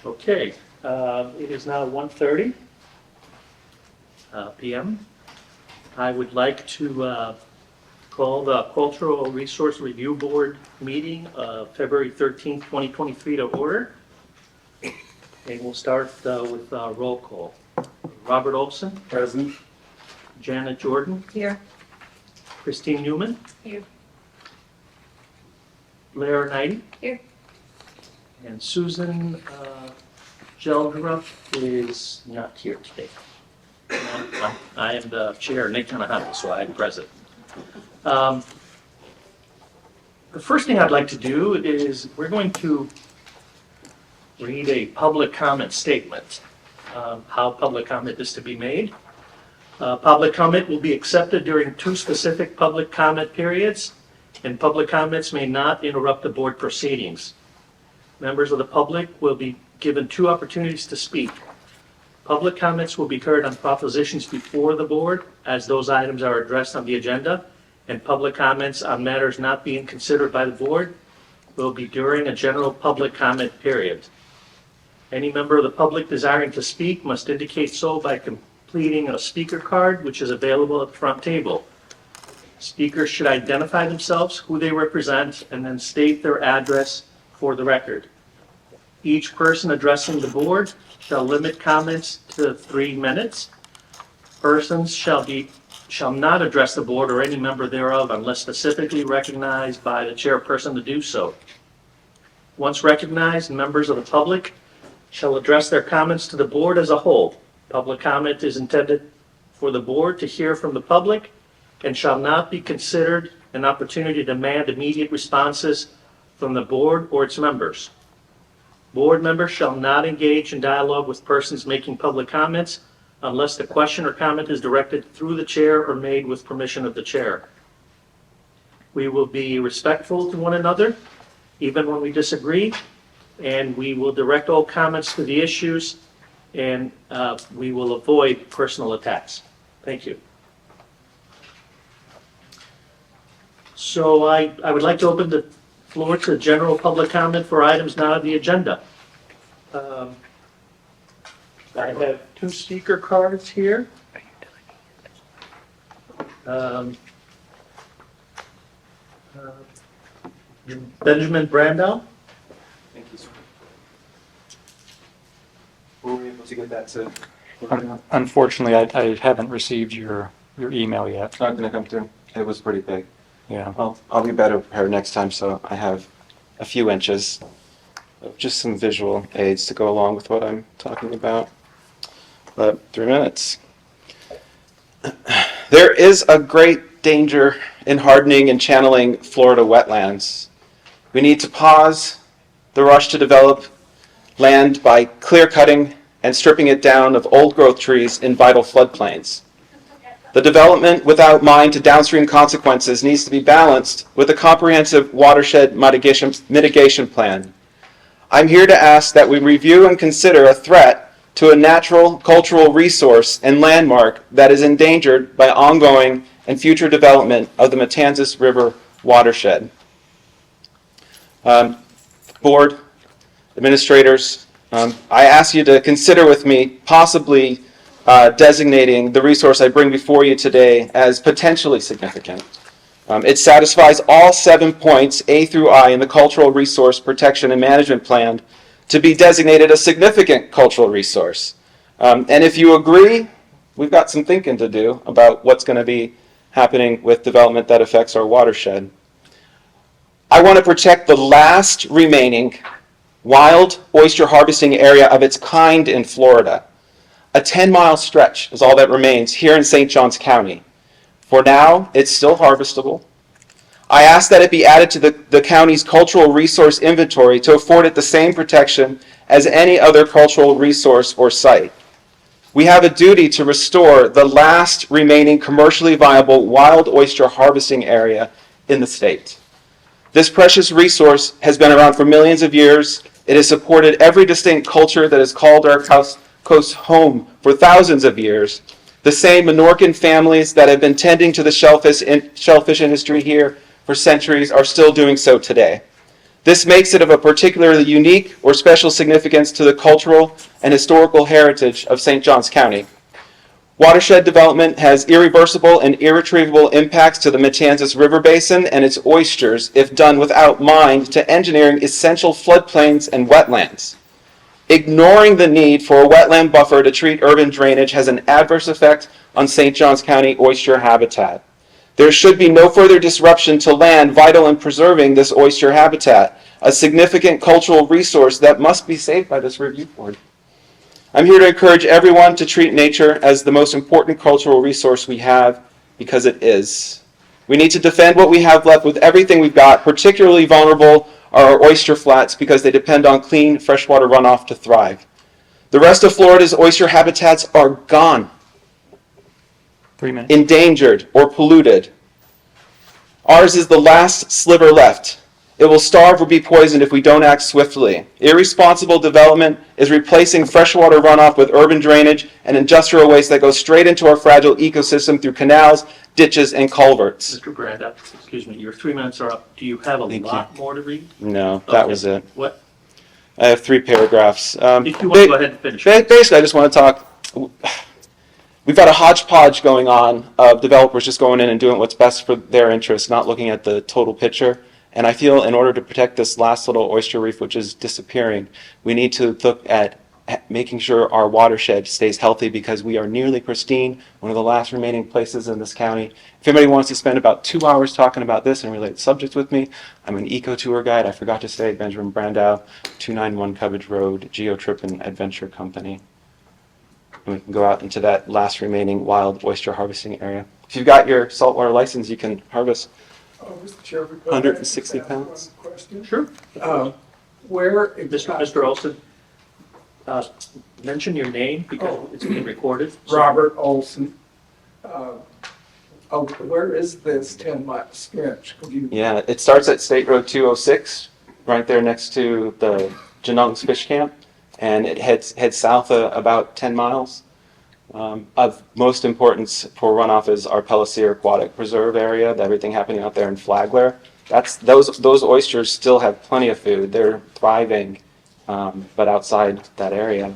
Okay, it is now 1:30 p.m. I would like to call the Cultural Resource Review Board meeting of February 13th, 2023 to order. And we'll start with roll call. Robert Olson. Present. Janet Jordan. Here. Christine Newman. Here. Blair Knighty. Here. And Susan Geldrup is not here today. I am the chair, Nick Tanahata, so I'm present. The first thing I'd like to do is we're going to read a public comment statement, how public comment is to be made. Public comment will be accepted during two specific public comment periods, and public comments may not interrupt the board proceedings. Members of the public will be given two opportunities to speak. Public comments will be heard on propositions before the board as those items are addressed on the agenda, and public comments on matters not being considered by the board will be during a general public comment period. Any member of the public desiring to speak must indicate so by completing a speaker card, which is available at the front table. Speakers should identify themselves, who they represent, and then state their address for the record. Each person addressing the board shall limit comments to 3 minutes. Persons shall not address the board or any member thereof unless specifically recognized by the chairperson to do so. Once recognized, members of the public shall address their comments to the board as a whole. Public comment is intended for the board to hear from the public and shall not be considered an opportunity to demand immediate responses from the board or its members. Board members shall not engage in dialogue with persons making public comments unless the question or comment is directed through the chair or made with permission of the chair. We will be respectful to one another, even when we disagree, and we will direct all comments to the issues, and we will avoid personal attacks. Thank you. So I would like to open the floor to general public comment for items not on the agenda. I have 2 speaker cards here. Benjamin Brandau. Thank you, sir. Were we able to get that to? Unfortunately, I haven't received your email yet. It's not going to come through. It was pretty big. Yeah. I'll be better prepared next time, so I have a few inches of just some visual aids to go along with what I'm talking about. But 3 minutes. There is a great danger in hardening and channeling Florida wetlands. We need to pause the rush to develop land by clear-cutting and stripping it down of old-growth trees in vital floodplains. The development without mind to downstream consequences needs to be balanced with a comprehensive watershed mitigation plan. I'm here to ask that we review and consider a threat to a natural cultural resource and landmark that is endangered by ongoing and future development of the Matanzas River watershed. Board, administrators, I ask you to consider with me possibly designating the resource I bring before you today as potentially significant. It satisfies all 7 points, A through I, in the Cultural Resource Protection and Management Plan to be designated a significant cultural resource. And if you agree, we've got some thinking to do about what's going to be happening with development that affects our watershed. I want to protect the last remaining wild oyster harvesting area of its kind in Florida. A 10-mile stretch is all that remains here in St. Johns County. For now, it's still harvestable. I ask that it be added to the county's cultural resource inventory to afford it the same protection as any other cultural resource or site. We have a duty to restore the last remaining commercially viable wild oyster harvesting area in the state. This precious resource has been around for millions of years. It has supported every distinct culture that has called our coast home for thousands of years. The same Menorcan families that have been tending to the shellfish industry here for centuries are still doing so today. This makes it of a particularly unique or special significance to the cultural and historical heritage of St. Johns County. Watershed development has irreversible and irretrievable impacts to the Matanzas River Basin and its oysters if done without mind to engineering essential floodplains and wetlands. Ignoring the need for a wetland buffer to treat urban drainage has an adverse effect on St. Johns County oyster habitat. There should be no further disruption to land vital in preserving this oyster habitat, a significant cultural resource that must be saved by this review board. I'm here to encourage everyone to treat nature as the most important cultural resource we have, because it is. We need to defend what we have left with everything we've got. Particularly vulnerable are our oyster flats because they depend on clean freshwater runoff to thrive. The rest of Florida's oyster habitats are gone, 3 minutes. endangered, or polluted. Ours is the last sliver left. It will starve or be poisoned if we don't act swiftly. Irresponsible development is replacing freshwater runoff with urban drainage and industrial waste that goes straight into our fragile ecosystem through canals, ditches, and culverts. Mr. Branda, excuse me, your 3 minutes are up. Do you have a Thank lot more to read? No, that Okay. was it. What? I have 3 paragraphs. If you want to go ahead and finish. Basically, I just want to talk. We've got a hodgepodge going on of developers just going in and doing what's best for their interests, not looking at the total picture. And I feel in order to protect this last little oyster reef, which is disappearing, we need to look at making sure our watershed stays healthy because we are nearly pristine, one of the last remaining places in this county. If anybody wants to spend about 2 hours talking about this and related subjects with me, I'm an eco tour guide. I forgot to say, Benjamin Brandow, 291 Cubbage Road, Geotrip and Adventure Company. And we can go out into that last remaining wild oyster harvesting area. If you've got your saltwater license, you can harvest. Mr. Chair, 160 pounds. One question. Sure. Where Mr. Olson, mention your name because it's being recorded. Robert Olson. Where is this 10-mile stretch? Could you- Yeah, it starts at State Road 206, right there next to the Janung's Fish Camp, and it heads south about 10 miles. Of most importance for runoff is our Pellissier Aquatic Preserve area, everything happening out there in Flagler. Those oysters still have plenty of food. They're thriving, but outside that area,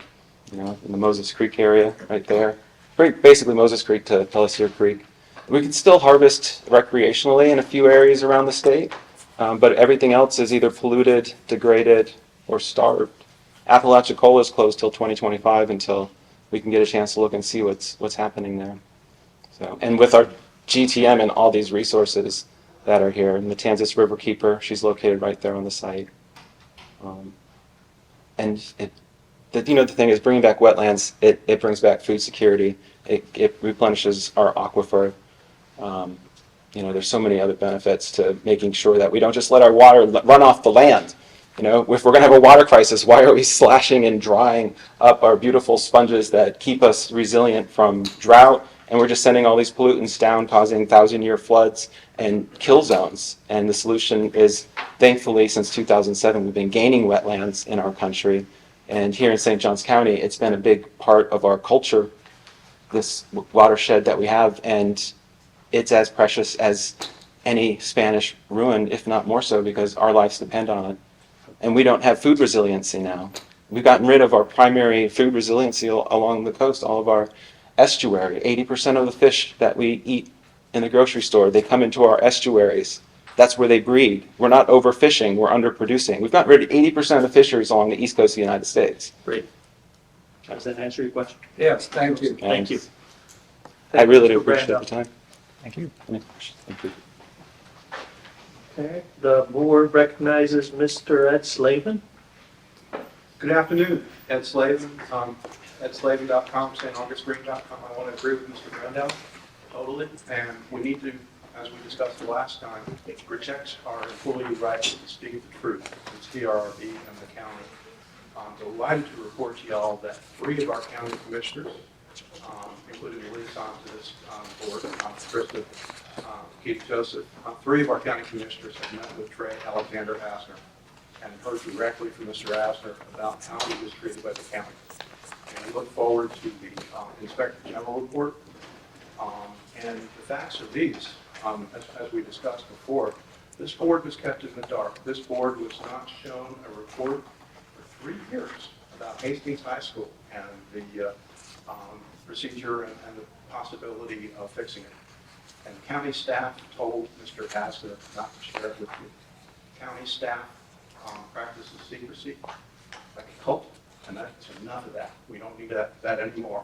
in the Moses Creek area right there, basically Moses Creek to Pellissier Creek. We can still harvest recreationally in a few areas around the state, but everything else is either polluted, degraded, or starved. Apalachicola is closed till 2025 until we can get a chance to look and see what's happening there. So, and with our GTM and all these resources that are here, Matanzas Riverkeeper, she's located right there on the site. And the thing is, bringing back wetlands, it brings back food security. It replenishes our aquifer. There's so many other benefits to making sure that we don't just let our water run off the land. If we're going to have a water crisis, why are we slashing and drying up our beautiful sponges that keep us resilient from drought? And we're just sending all these pollutants down, causing 1,000-year floods and kill zones. And the solution is, thankfully, since 2007, we've been gaining wetlands in our country. And here in St. Johns County, it's been a big part of our culture, this watershed that we have. And it's as precious as any Spanish ruin, if not more so, because our lives depend on it. And we don't have food resiliency now. We've gotten rid of our primary food resiliency along the coast, all of our estuary. 80% of the fish that we eat in the grocery store, they come into our estuaries. That's where they breed. We're not overfishing, we're underproducing. We've gotten rid of 80% of the fisheries along the east coast of the United States. Great. Does that answer your question? Yes, thank you. Thank you. I really do Thank you, Mr. appreciate Brando. the time. Thank you. Any questions? Thank you. Okay. The board recognizes Mr. Ed Slavin. Good afternoon, Ed Slavin, edslavin.com, staugustgreen.com. I want to agree with Mr. Brandau totally, and we need to, as we discussed the last time, protect our employee rights to speak the truth. It's TRRB and the county. I'm delighted to report to y'all that 3 of our county commissioners, including the liaison to this board, Krista, Keith Joseph, 3 of our county commissioners have met with Trey Alexander Asner and heard directly from Mr. Asner about how he was treated by the county. And we look forward to the Inspector General report. And the facts are these, as we discussed before, This board was kept in the dark. This board was not shown a report for 3 years about Hastings High School and the procedure and the possibility of fixing it. And county staff told Mr. Hassler not to share it with you. County staff practices secrecy like a cult, and that's enough of that. We don't need that anymore.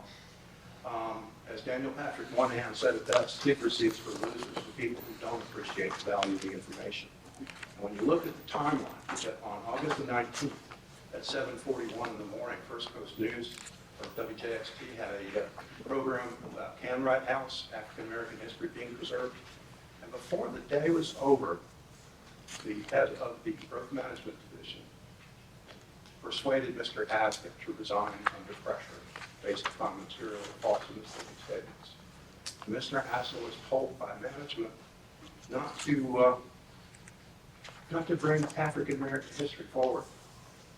As Daniel Patrick Moynihan said it best, secrecy is for losers, for people who don't appreciate the value of the information. And when you look at the timeline, that on August the 19th at 7:41 in the morning, First Coast News or WJXT had a program about Canwright House, African American history being preserved. And before the day was over, the head of the Growth Management Division persuaded Mr. Haskett to resign under pressure based upon material false and misleading statements. Mr. Hassel was told by management not to bring African American history forward.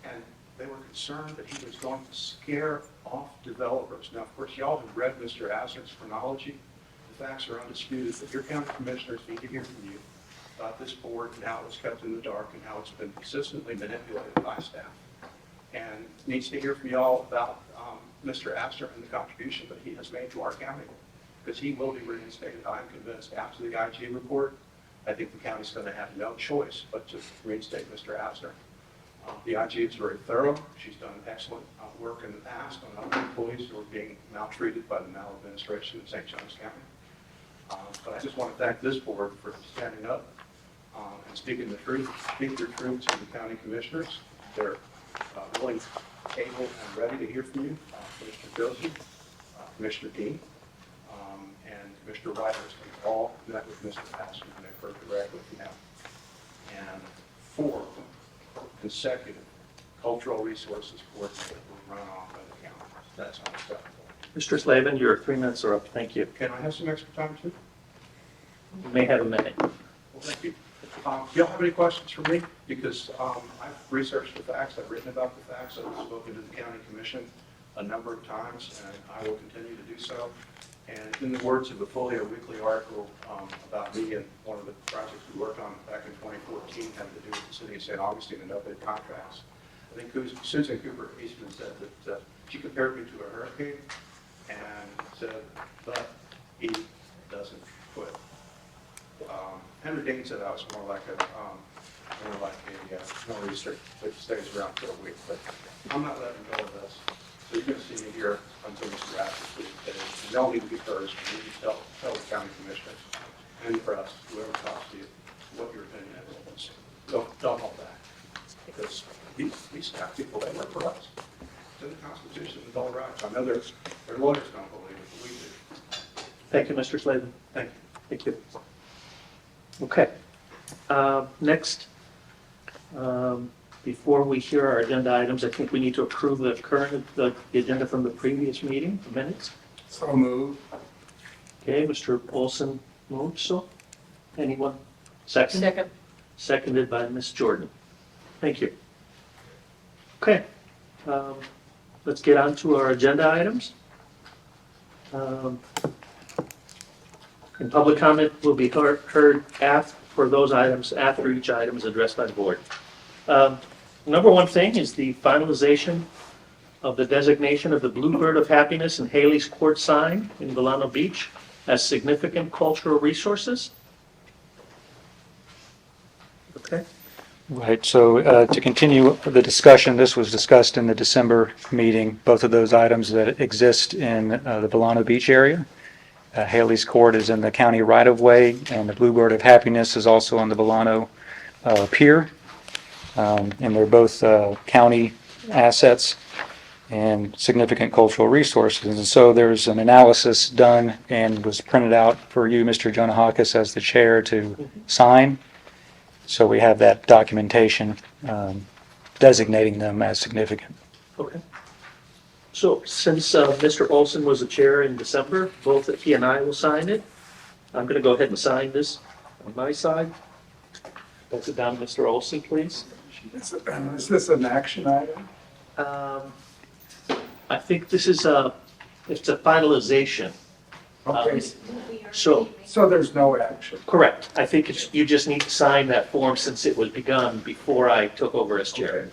And they were concerned that he was going to scare off developers. Now, of course, y'all have read Mr. Hassler's chronology. The facts are undisputed, but your county commissioners need to hear from you about this board and how it was kept in the dark and how it's been consistently manipulated by staff. And needs to hear from y'all about Mr. Astor and the contribution that he has made to our county, because he will be reinstated. I'm convinced after the IG report, I think the county's going to have no choice but to reinstate Mr. Astor. The IG is very thorough. She's done excellent work in the past on other employees who are being maltreated by the maladministration in St. Johns County. But I just want to thank this board for standing up and speaking the truth, speak their truth to the county commissioners. They're willing, able, and ready to hear from you. Commissioner Josie, Commissioner Dean, and Commissioner Whitehurst have all met with Mr. Pastor and they've heard directly from him. And 4 consecutive cultural resources coordinators were run off by the county. That's unacceptable. Mr. Slavin, your 3 minutes are up. Thank you. Can I have some extra time too? You may have a minute. Well, thank you. Do y'all have any questions for me? Because I've researched the facts, I've written about the facts, I've spoken to the county commission a number of times, and I will continue to do so. And in the words of a Folio Weekly article about me and one of the projects we worked on back in 2014 having to do with the city of St. Augustine and no-bid contracts, I think Susan Cooper Eastman said that she compared me to a hurricane and said, but he doesn't quit. Henry Dean said I was more like a nor'easter that stays around for a week, but I'm not letting go of this. So you're going to see me here until Mr. Astor speaks. And y'all need to be first. You need to tell the county commissioners and the press, whoever talks to you, what your opinion is. Don't hold back. Because these staff people, they work for us. It's in the Constitution, the Bill of Rights. I know their lawyers don't believe it, but we do. Thank you, Mr. Slavin. Thank you. Thank you. Okay. Next, before we hear our agenda items, I think we need to approve the agenda from the previous meeting, the minutes. So moved. Okay, Mr. Olson moved, so anyone? Second? Second. Seconded by Ms. Jordan. Thank you. Okay, let's get on to our agenda items. And public comment will be heard for those items after each item is addressed by the board. Number one thing is the finalization of the designation of the Bluebird of Happiness and Haley's Court sign in Volano Beach as significant cultural resources. Okay. Right, so to continue the discussion, this was discussed in the December meeting, both of those items that exist in the Volano Beach area. Haley's Court is in the county right-of-way, and the Bluebird of Happiness is also on the Volano Pier. And they're both county assets and significant cultural resources. And so there's an analysis done and was printed out for you, Mr. Jonahakis, as the chair to sign. So we have that documentation designating them as significant. Okay. So since Mr. Olson was the chair in December, both he and I will sign it. I'm going to go ahead and sign this on my side. Pass it down to Mr. Olson, please. Is this an action item? I think this is it's a finalization. Okay, So, so there's no action. correct. I think you just need to sign that form since it was begun before I took over as chair.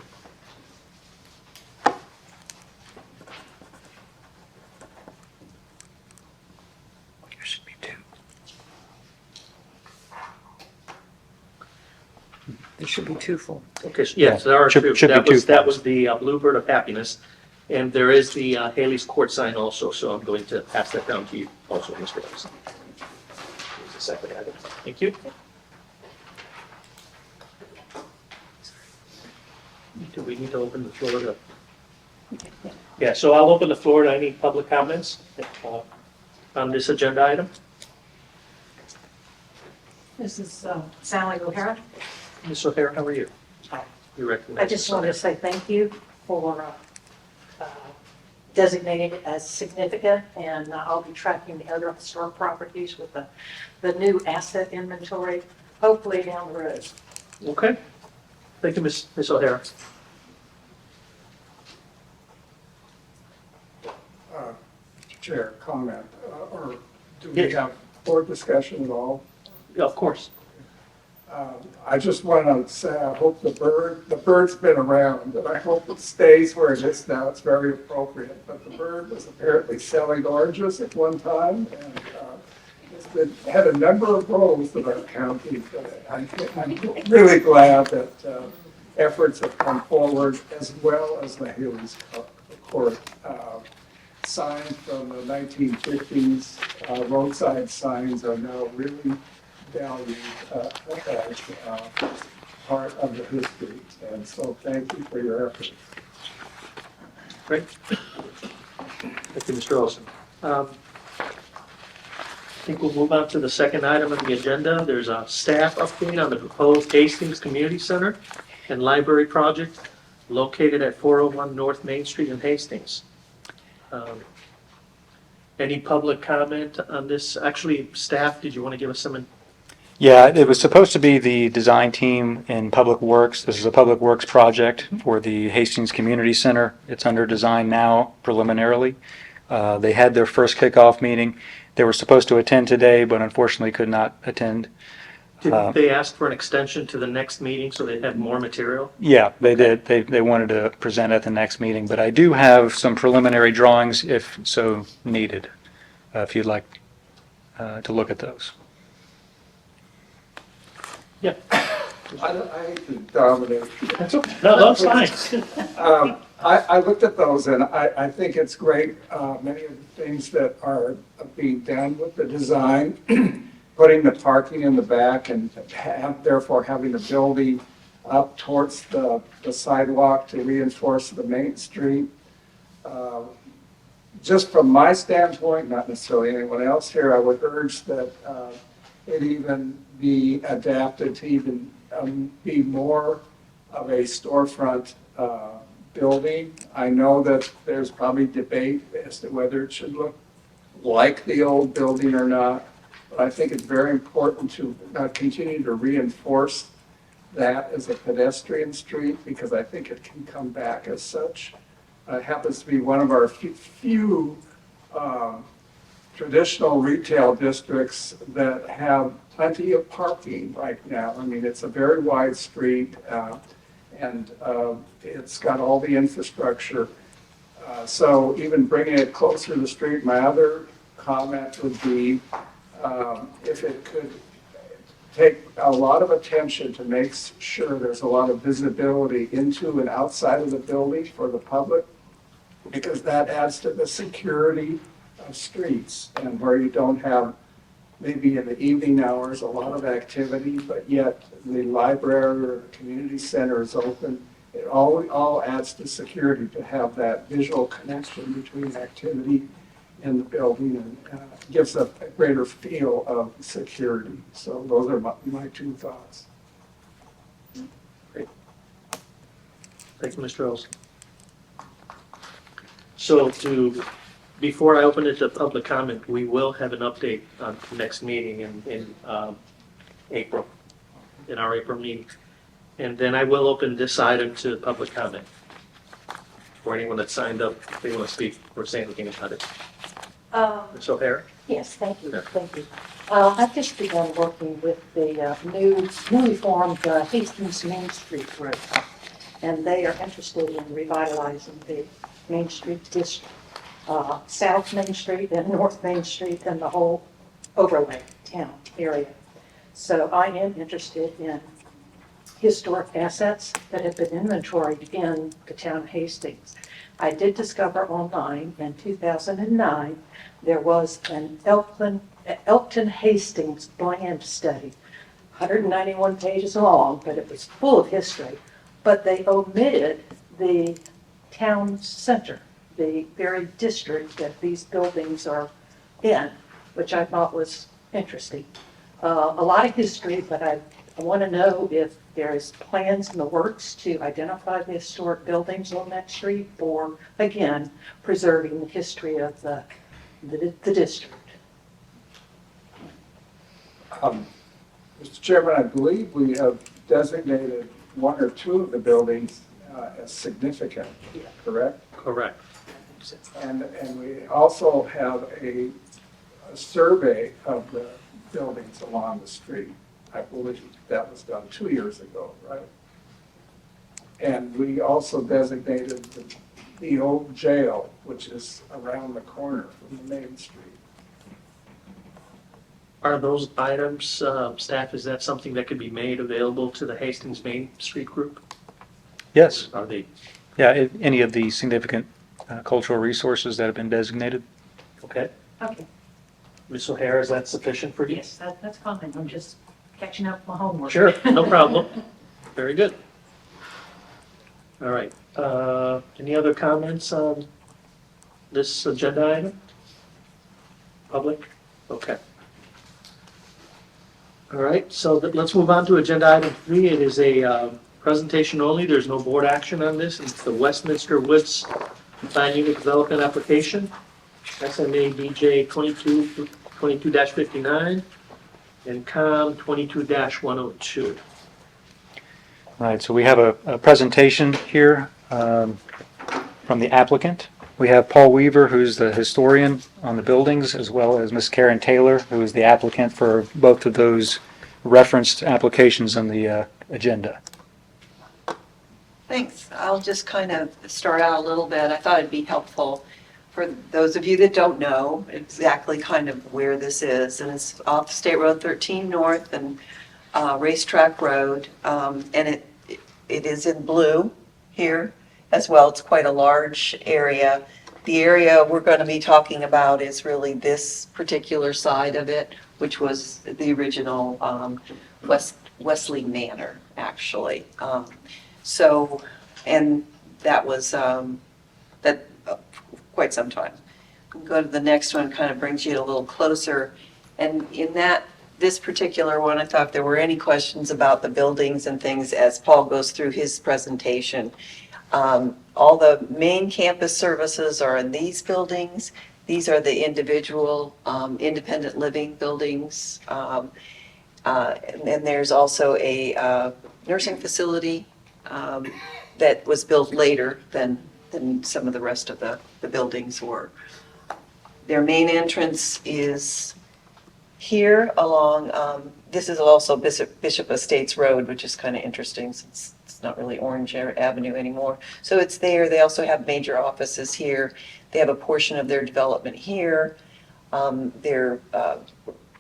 There should be two. There should be two full. Okay, so yes, there are Should- two. should be That was, two that forms. was the Bluebird of Happiness. And there is the Haley's Court sign also, so I'm going to pass that down to you also, Mr. Wilson. Here's the second item. Thank you. Do we need to open the floor to? Yeah, so I'll open the floor to any public comments on this agenda item. This is Sally O'Hara. Ms. O'Hara, how are you? Hi. You recognize. I just wanted to say thank you for designating it as significant, and I'll be tracking the other historic properties with the new asset inventory, hopefully down the road. Okay. Thank you, Ms. O'Hara. Chair, comment, or do Yes. we have board discussion at all? Yeah, of course. I just want to say, I hope the bird's been around, and I hope it stays where it is now. It's very appropriate. But the bird was apparently selling oranges at one time, and had a number of roles in our county. But I'm really glad that efforts have come forward, as well as the Haley's Court signs from the 1950s. Roadside signs are now really valued as part of the history. And so thank you for your efforts. Great. Thank you, Mr. Olson. I think we'll move on to the second item on the agenda. There's a staff update on the proposed Hastings Community Center and Library project located at 401 North Main Street in Hastings. Any public comment on this? Actually, staff, did you want to give us some? Yeah, it was supposed to be the design team in Public Works. This is a Public Works project for the Hastings Community Center. It's under design now preliminarily. They had their first kickoff meeting. They were supposed to attend today, but unfortunately could not attend. Did they ask for an extension to the next meeting so they had more material? Yeah, they did. They wanted to present at the next meeting, but I do have some preliminary drawings if so needed, if you'd like to look at those. Yeah. I hate to dominate. That's okay. No, that's fine. I looked at those, and I think it's great, many of the things that are being done with the design, putting the parking in the back and therefore having the building up towards the sidewalk to reinforce the main street. Just from my standpoint, not necessarily anyone else here, I would urge that it even be adapted to even be more of a storefront building. I know that there's probably debate as to whether it should look like the old building or not, but I think it's very important to continue to reinforce that as a pedestrian street, because I think it can come back as such. It happens to be one of our few traditional retail districts that have plenty of parking right now. I mean, it's a very wide street, and it's got all the infrastructure. So even bringing it closer to the street, my other comment would be if it could take a lot of attention to make sure there's a lot of visibility into and outside of the building for the public, because that adds to the security of streets, and where you don't have, maybe in the evening hours, a lot of activity, but yet the library or the community center is open. It all adds to security to have that visual connection between activity in the building, and gives a greater feel of security. So those are my two thoughts. Great. Thank you, Mr. Olson. So before I open it to public comment, we will have an update on the next meeting in April, in our April meeting. And then I will open this item to public comment for anyone that signed up, if they want to speak or say anything about it. Ms. O'Hara? Yes, thank you, thank you. I've just begun working with the newly formed Hastings Main Street group, and they are interested in revitalizing the Main Street district, South Main Street and North Main Street and the whole overlay town area. So I am interested in historic assets that have been inventoried in the town of Hastings. I did discover online in 2009, there was an Elkton Hastings land study, 191 pages long, but it was full of history. But they omitted the town center, the very district that these buildings are in, which I thought was interesting. A lot of history, but I want to know if there's plans in the works to identify the historic buildings on that street, or, again, preserving the history of the district. Mr. Chairman, I believe we have designated one or two of the buildings as significant, correct? Correct. And we also have a survey of the buildings along the street. I believe that was done 2 years ago, right? And we also designated the old jail, which is around the corner from the main street. Are those items, staff, is that something that could be made available to the Hastings Main Street group? Yes, Are they, any of the significant cultural resources that have been designated. okay? Okay, Ms. O'Hara, is that sufficient for you? yes, that's fine. I'm just catching up with my homework. Sure, no problem. Very good. All right, any other comments on this agenda item? Public? Okay. All right, so let's move on to agenda item 3. It is a presentation only. There's no board action on this. It's the Westminster Woods Plan Unit Development Application, SMA BJ 22-59 and COM 22-102. Right, so we have a presentation here from the applicant. We have Paul Weaver, who's the historian on the buildings, as well as Ms. Karen Taylor, who is the applicant for both of those referenced applications on the agenda. Thanks. I'll just kind of start out a little bit. I thought it'd be helpful for those of you that don't know exactly kind of where this is. And it's off State Road 13 North and Racetrack Road. And it is in blue here as well. It's quite a large area. The area we're going to be talking about is really this particular side of it, which was the original Wesley Manor, actually. And that was quite some time. Go to the next one, kind of brings you a little closer. And in this particular one, I thought if there were any questions about the buildings and things as Paul goes through his presentation. All the main campus services are in these buildings. These are the individual independent living buildings. And then there's also a nursing facility that was built later than some of the rest of the buildings were. Their main entrance is here along, this is also Bishop Estates Road, which is kind of interesting since it's not really Orange Avenue anymore. So it's there. They also have major offices here. They have a portion of their development here. Their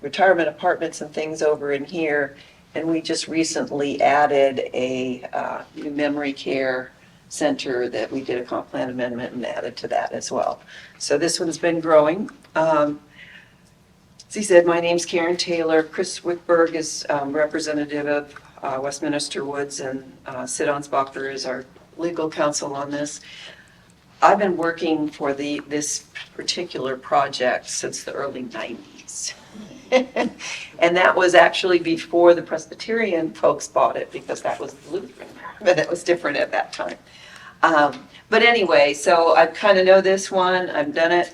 retirement apartments and things over in here. And we just recently added a new memory care center that we did a comp plan amendment and added to that as well. So this one's been growing. As he said, my name's Karen Taylor. Chris Wickberg is representative of Westminster Woods, and Sid Ansbacher is our legal counsel on this. I've been working for this particular project since the early 90s. And that was actually before the Presbyterian folks bought it, because that was Lutheran, but it was different at that time. But anyway, so I kind of know this one. I've done it.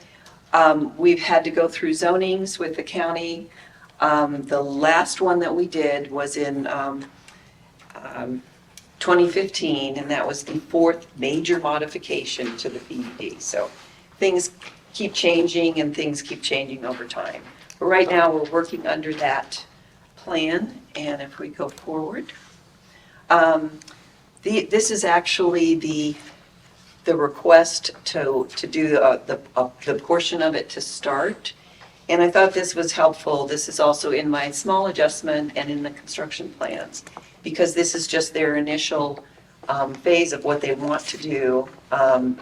We've had to go through zonings with the county. The last one that we did was in 2015, and that was the fourth major modification to the PUD. So things keep changing and things keep changing over time. But right now, we're working under that plan, and if we go forward, this is actually the request to do the portion of it to start. And I thought this was helpful. This is also in my small adjustment and in the construction plans, because this is just their initial phase of what they want to do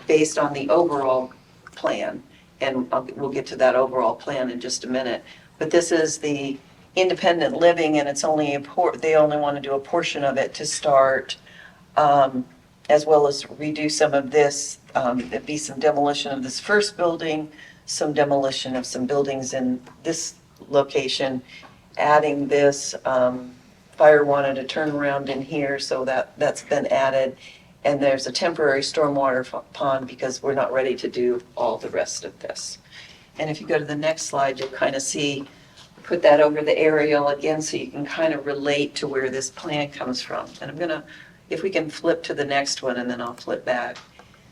based on the overall plan. And we'll get to that overall plan in just a minute. But this is the independent living, and it's only they only want to do a portion of it to start, as well as redo some of this. There'd be some demolition of this first building, some demolition of some buildings in this location, adding this. Fire wanted a turnaround in here, so that's been added. And there's a temporary stormwater pond because we're not ready to do all the rest of this. And if you go to the next slide, you'll kind of see, put that over the aerial again so you can kind of relate to where this plan comes from. And I'm gonna, if we can flip to the next one and then I'll flip back.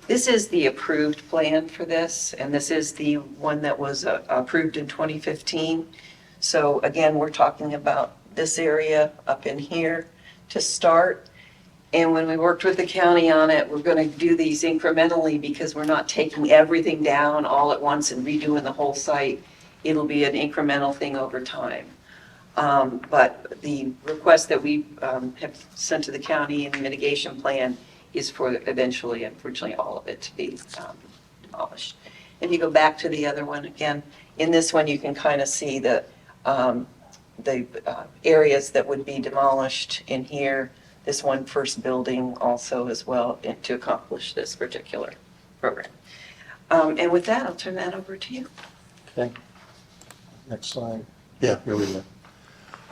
This is the approved plan for this, and this is the one that was approved in 2015. So again, we're talking about this area up in here to start. And when we worked with the county on it, we're gonna do these incrementally because we're not taking everything down all at once and redoing the whole site. It'll be an incremental thing over time. But the request that we have sent to the county in the mitigation plan is for eventually, unfortunately, all of it to be demolished. If you go back to the other one again, in this one you can kind of see the areas that would be demolished in here. This one first building also as well to accomplish this particular program. And with that, I'll turn that over to you. Okay. Next slide. Yeah, here we go.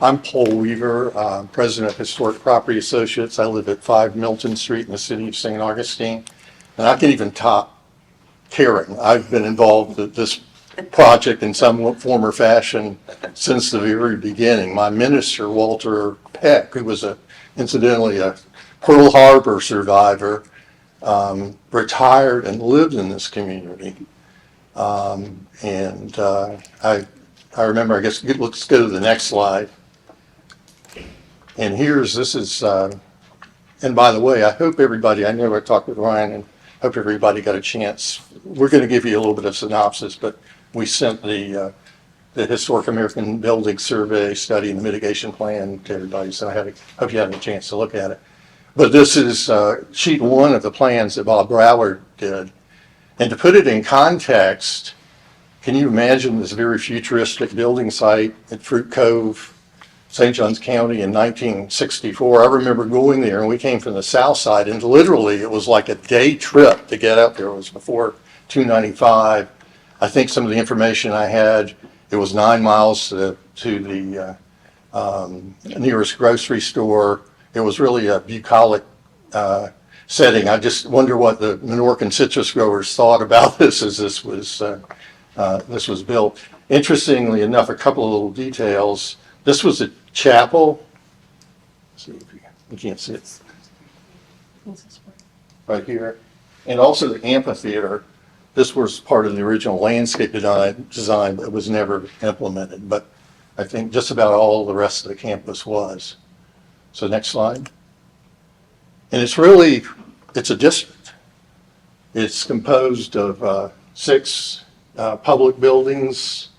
I'm Paul Weaver, President of Historic Property Associates. I live at 5 Milton Street in the city of St. Augustine. And I can even top Karen. I've been involved with this project in some form or fashion since the very beginning. My minister, Walter Peck, who was incidentally a Pearl Harbor survivor, retired and lived in this community. I remember, I guess, let's go to the next slide. And and by the way, I hope everybody, I know I talked with Ryan and hope everybody got a chance. We're going to give you a little bit of synopsis, but we sent the Historic American Building Survey study and the mitigation plan to everybody, so I hope you had a chance to look at it. But this is sheet 1 of the plans that Bob Broward did. And to put it in context, can you imagine this very futuristic building site at Fruit Cove, St. Johns County in 1964? I remember going there, and we came from the south side, and literally it was like a day trip to get up there. It was before 295. I think some of the information I had, it was 9 miles to the nearest grocery store. It was really a bucolic setting. I just wonder what the Menorcan citrus growers thought about this as this was built. Interestingly enough, a couple of little details. This was a chapel. Let's see if you can't see it. Right here. And also the amphitheater. This was part of the original landscape design that was never implemented, but I think just about all the rest of the campus was. So next slide. And it's a district. It's composed of 6 public buildings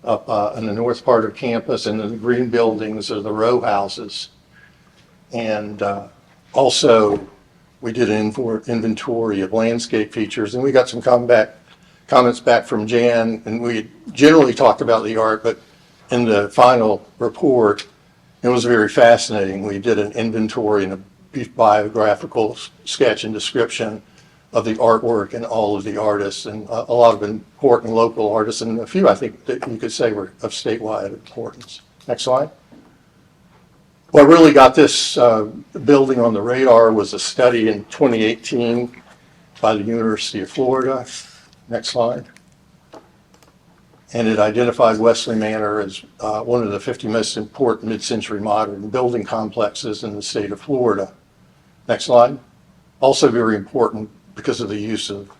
up in the north part of campus, and then the green buildings are the row houses. And also, we did an inventory of landscape features, and we got some comments back from Jan, and we generally talked about the art, but in the final report, it was very fascinating. We did an inventory and a brief biographical sketch and description of the artwork and all of the artists, and a lot of important local artists, and a few I think that you could say were of statewide importance. Next slide. What really got this building on the radar was a study in 2018 by the University of Florida. Next slide. And it identified Wesley Manor as one of the 50 most important mid-century modern building complexes in the state of Florida. Next slide. Also very important because of the use of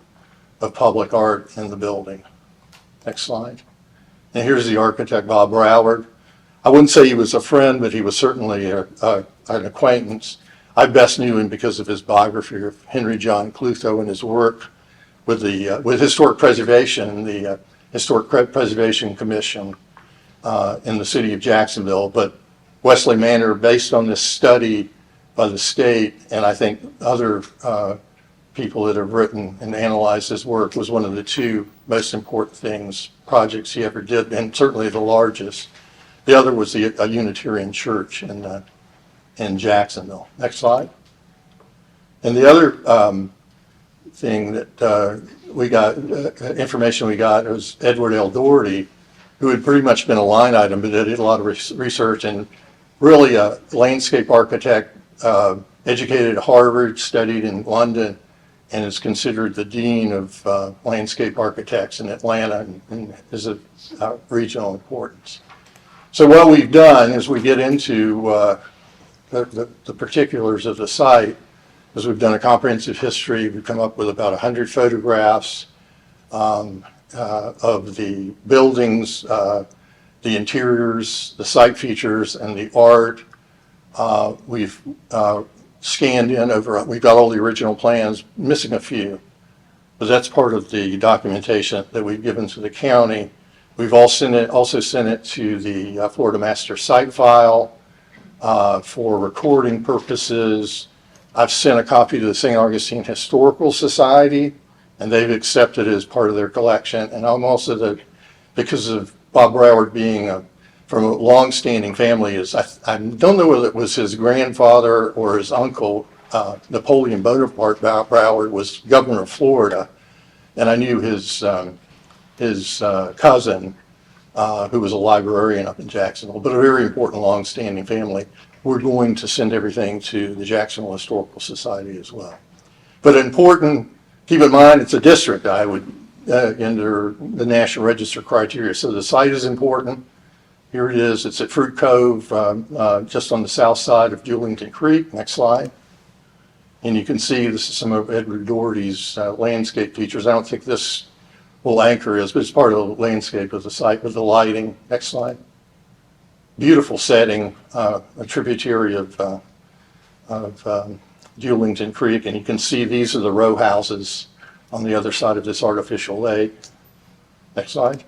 public art in the building. Next slide. And here's the architect, Bob Broward. I wouldn't say he was a friend, but he was certainly an acquaintance. I best knew him because of his biography of Henry John Clutho and his work with historic preservation, the Historic Preservation Commission in the city of Jacksonville. But Wesley Manor, based on this study by the state, and I think other people that have written and analyzed his work, was one of the two most important projects he ever did, and certainly the largest. The other was a Unitarian church in Jacksonville. Next slide. And the other thing that we got, information we got, was Edward L. Doherty, who had pretty much been a line item, but did a lot of research, and really a landscape architect, educated at Harvard, studied in London, and is considered the dean of landscape architects in Atlanta, and is of regional importance. So what we've done as we get into the particulars of the site is we've done a comprehensive history. We've come up with about 100 photographs of the buildings, the interiors, the site features, and the art. We've scanned in over, we've got all the original plans, missing a few, but that's part of the documentation that we've given to the county. We've also sent it to the Florida Master Site File for recording purposes. I've sent a copy to the St. Augustine Historical Society, and they've accepted it as part of their collection. And I'm also, because of Bob Broward being from a long-standing family, I don't know whether it was his grandfather or his uncle, Napoleon Bonaparte Broward was governor of Florida, and I knew his cousin, who was a librarian up in Jacksonville, but a very important long-standing family. We're going to send everything to the Jacksonville Historical Society as well. But important, keep in mind, it's a district, I would, under the National Register criteria. So the site is important. Here it is. It's at Fruit Cove, just on the south side of Julington Creek. Next slide. And you can see this is some of Edward Doherty's landscape features. I don't think this will anchor is, but it's part of the landscape of the site with the lighting. Next slide. Beautiful setting, a tributary of Julington Creek, and you can see these are the row houses on the other side of this artificial lake. Next slide.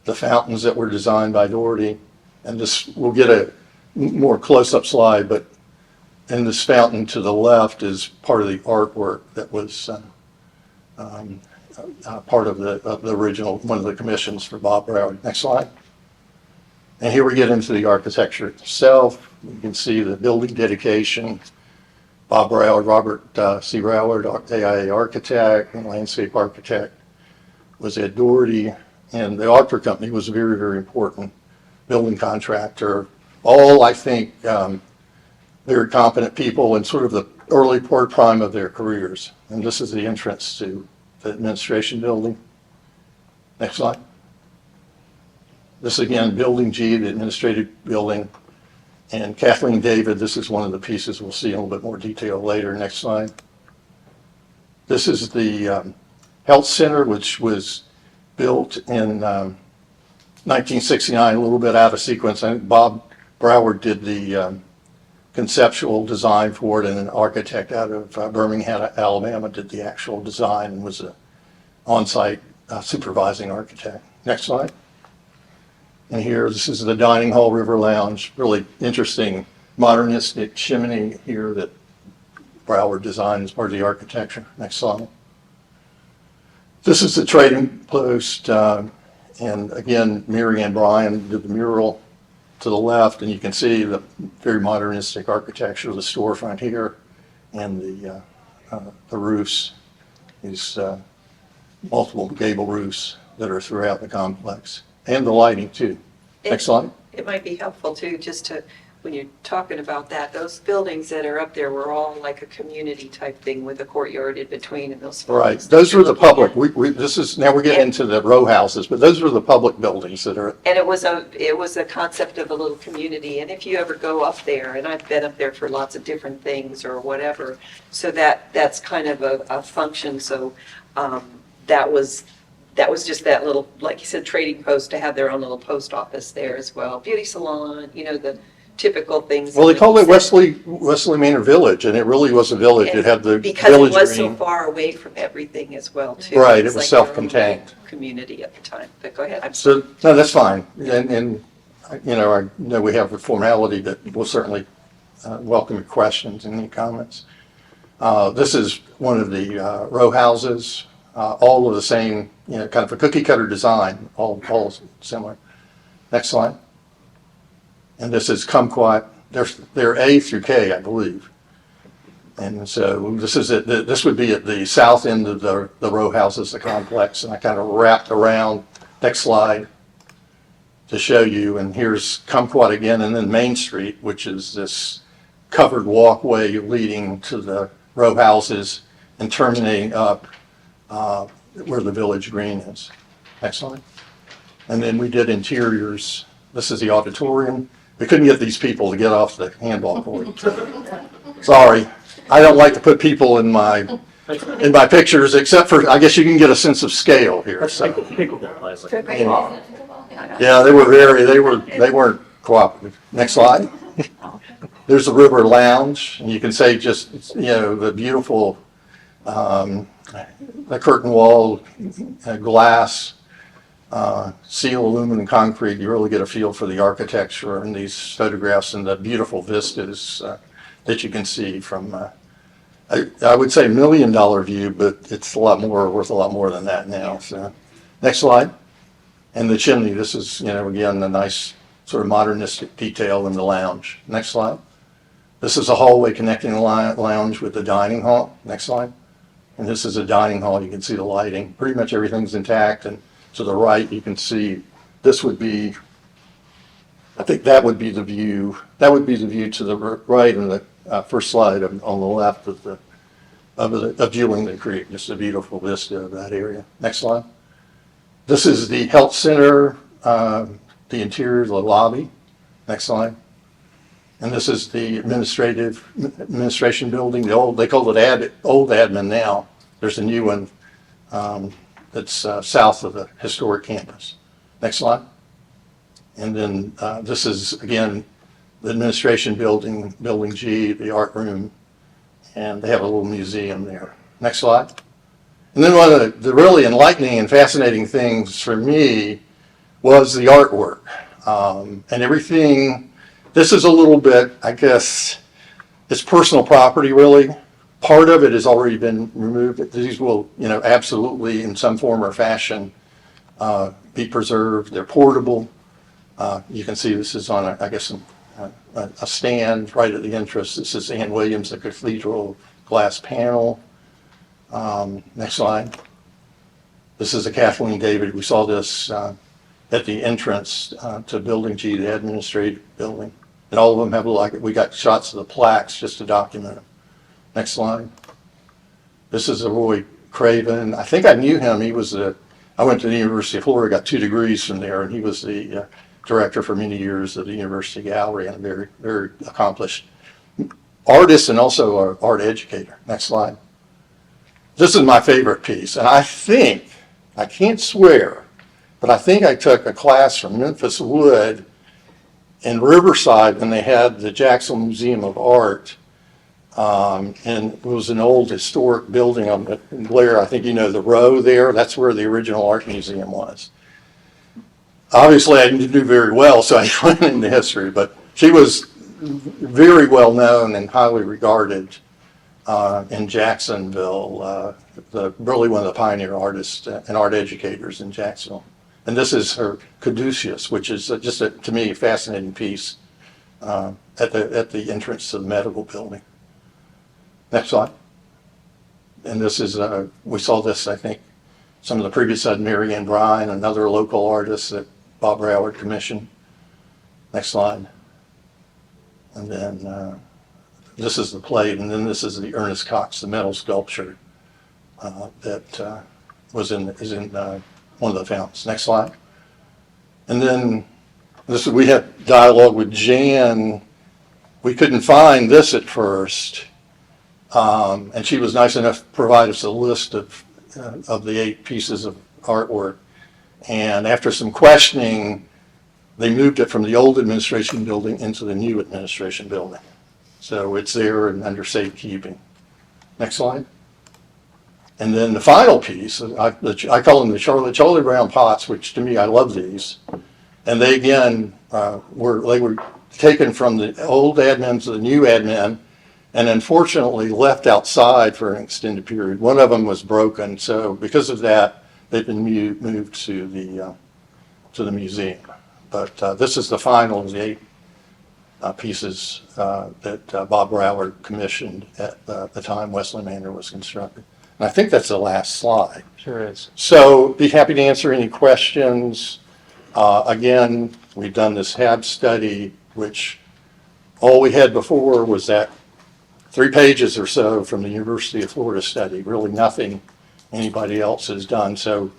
The fountains that were designed by Doherty, and this, we'll get a more close-up slide, but in this fountain to the left is part of the artwork that was part of the original, one of the commissions for Bob Broward. Next slide. And here we get into the architecture itself. You can see the building dedication. Bob Broward, Robert C. Broward, AIA architect and landscape architect, was Ed Doherty. And the Archer Company was a very, very important building contractor. All, I think, very competent people in sort of the early prime of their careers. And this is the entrance to the administration building. Next slide. This again, Building G, the administrative building. And Kathleen David, this is one of the pieces we'll see in a little bit more detail later. Next slide. This is the health center, which was built in 1969, a little bit out of sequence. I think Bob Broward did the conceptual design for it, and an architect out of Birmingham, Alabama did the actual design and was an on-site supervising architect. Next slide. And here, this is the dining hall river lounge. Really interesting modernistic chimney here that Broward designed as part of the architecture. Next slide. This is the trading post, and again, Mary Ann Bryan did the mural to the left, and you can see the very modernistic architecture of the storefront here, and the roofs, these multiple gable roofs that are throughout the complex, and the lighting too. Next slide. It might be helpful too, just to, when you're talking about that, those buildings that are up there were all like a community type thing with a courtyard in between, and those. Right, those were the public. This is, now we're getting into the row houses, but those were the public buildings that are. And it was a concept of a little community, and if you ever go up there, and I've been up there for lots of different things or whatever, so that's kind of a function, so that was that was just that little, like you said, trading post to have their own little post office there as well. Beauty salon, the typical things. Well, they that called you it said. Wesley Manor Village, and it really was a village. It had the Because village it was so green. far away from everything as well, too. Right, it was like their own self-contained. community at the time, but go ahead. I'm So, no, that's fine. And, I know we have a formality that will certainly welcome your questions and any comments. This is one of the row houses, all of the same, kind of a cookie cutter design, all similar. Next slide. And this is kumquat. They're A through K, I believe. And so this would be at the south end of the row houses, the complex, and I kind of wrapped around. Next slide to show you. And here's kumquat again, and then Main Street, which is this covered walkway leading to the row houses and terminating up where the village green is. Next slide. And then we did interiors. This is the auditorium. We couldn't get these people to get off the handball court. Sorry. I don't like to put people in my pictures, except for, I guess you can get a sense of scale here. That's So, pickleball, Leslie. yeah, they weren't cooperative. Next slide. There's the River Lounge, and you can say just, the beautiful, the curtain wall, glass, seal aluminum concrete. You really get a feel for the architecture in these photographs and the beautiful vistas that you can see from, I would say $1 million view, but it's worth a lot more than that now. So, next slide. And the chimney, this is, again, the nice sort of modernistic detail in the lounge. Next slide. This is a hallway connecting the lounge with the dining hall. Next slide. And this is a dining hall. You can see the lighting. Pretty much everything's intact. And to the right, you can see this would be, I think that would be the view. That would be the view to the right in the first slide on the left of viewing the creek. Just a beautiful vista of that area. Next slide. This is the health center, the interior, the lobby. Next slide. And this is the administration building. They call it old admin now. There's a new one that's south of the historic campus. Next slide. And then this is, again, the administration building, Building G, the art room, and they have a little museum there. Next slide. And then one of the really enlightening and fascinating things for me was the artwork. And everything, this is a little bit, I guess, it's personal property really. Part of it has already been removed. These will, absolutely in some form or fashion be preserved. They're portable. You can see this is on, a stand right at the entrance. This is Anne Williams, the cathedral glass panel. Next slide. This is a Kathleen David. We saw this at the entrance to Building G, the administrative building. And all of them have we got shots of the plaques just to document them. Next slide. This is a Roy Craven. I think I knew him. I went to the University of Florida, got 2 degrees from there, and he was the director for many years of the University Gallery and a very, very accomplished artist and also an art educator. Next slide. This is my favorite piece, and I can't swear, but I think I took a class from Memphis Wood in Riverside when they had the Jackson Museum of Art, and it was an old historic building on the Blair. I think the row there. That's where the original art museum was. Obviously, I didn't do very well, so I went into history, but she was very well known and highly regarded in Jacksonville, really one of the pioneer artists and art educators in Jacksonville. And this is her caduceus, which is just to me a fascinating piece at the entrance to the medical building. Next slide. And this is we saw this, I think, some of the previous had Mary Ann Bryan, another local artist that Bob Broward commissioned. Next slide. And then this is the plate, and then this is the Ernest Cox, the metal sculpture that is in one of the fountains. Next slide. And then we had dialogue with Jan. We couldn't find this at first, and she was nice enough to provide us a list of the 8 pieces of artwork. And after some questioning, they moved it from the old administration building into the new administration building. So it's there and under safekeeping. Next slide. And then the final piece, I call them the Charlie Brown pots, which to me, I love these. And they again, were taken from the old admin to the new admin, and unfortunately left outside for an extended period. One of them was broken, so because of that, they've been moved to the museum. But this is the final of the 8 pieces that Bob Brower commissioned at the time Wesley Manor was constructed. And I think that's the last slide. Sure is. So be happy to answer any questions. Again, we've done this HAB study, which all we had before was that 3 pages or so from the University of Florida study, really nothing anybody else has done. So